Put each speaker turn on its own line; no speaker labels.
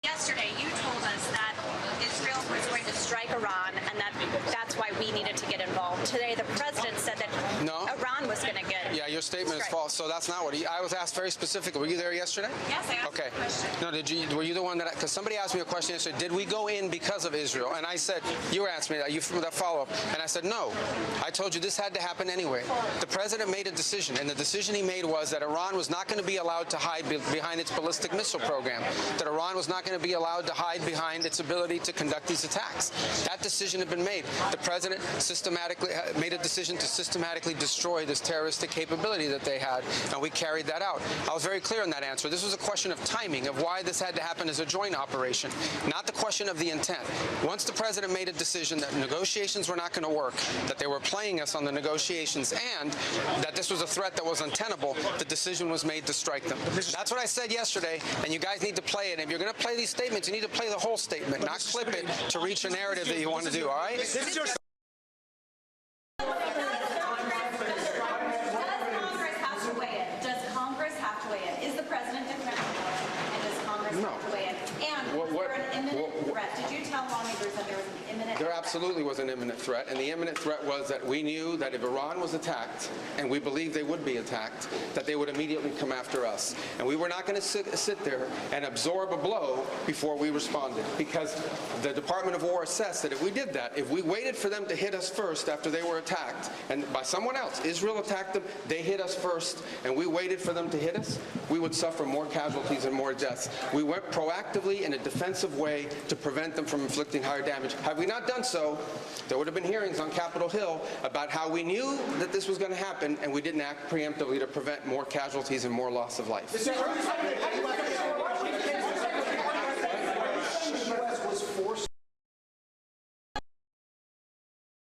Yesterday, you told us that Israel was going to strike Iran, and that's why we needed to get involved. Today, the president said that Iran was going to get.
Yeah, your statement is false. So that's not what I was asked very specifically. Were you there yesterday?
Yes, I asked a question.
No, were you the one that? Because somebody asked me a question yesterday. Did we go in because of Israel? And I said, you were asking me that. You from that follow-up, and I said no. I told you this had to happen anyway. The president made a decision, and the decision he made was that Iran was not going to be allowed to hide behind its ballistic missile program. That Iran was not going to be allowed to hide behind its ability to conduct these attacks. That decision had been made. The president systematically made a decision to systematically destroy this terroristic capability that they had, and we carried that out. I was very clear in that answer. This was a question of timing, of why this had to happen as a joint operation, not the question of the intent. Once the president made a decision that negotiations were not going to work, that they were playing us on the negotiations, and that this was a threat that was untenable, the decision was made to strike them. That's what I said yesterday, and you guys need to play it. And if you're going to play these statements, you need to play the whole statement, not clip it to reach a narrative that you want to do, all right? There absolutely was an imminent threat, and the imminent threat was that we knew that if Iran was attacked, and we believed they would be attacked, that they would immediately come after us. And we were not going to sit there and absorb a blow before we responded, because the Department of War assessed that if we did that, if we waited for them to hit us first after they were attacked, and by someone else, Israel attacked them, they hit us first, and we waited for them to hit us, we would suffer more casualties and more deaths. We went proactively in a defensive way to prevent them from inflicting higher damage. Had we not done so, there would have been hearings on Capitol Hill about how we knew that this was going to happen, and we didn't act preemptively to prevent more casualties and more loss of life.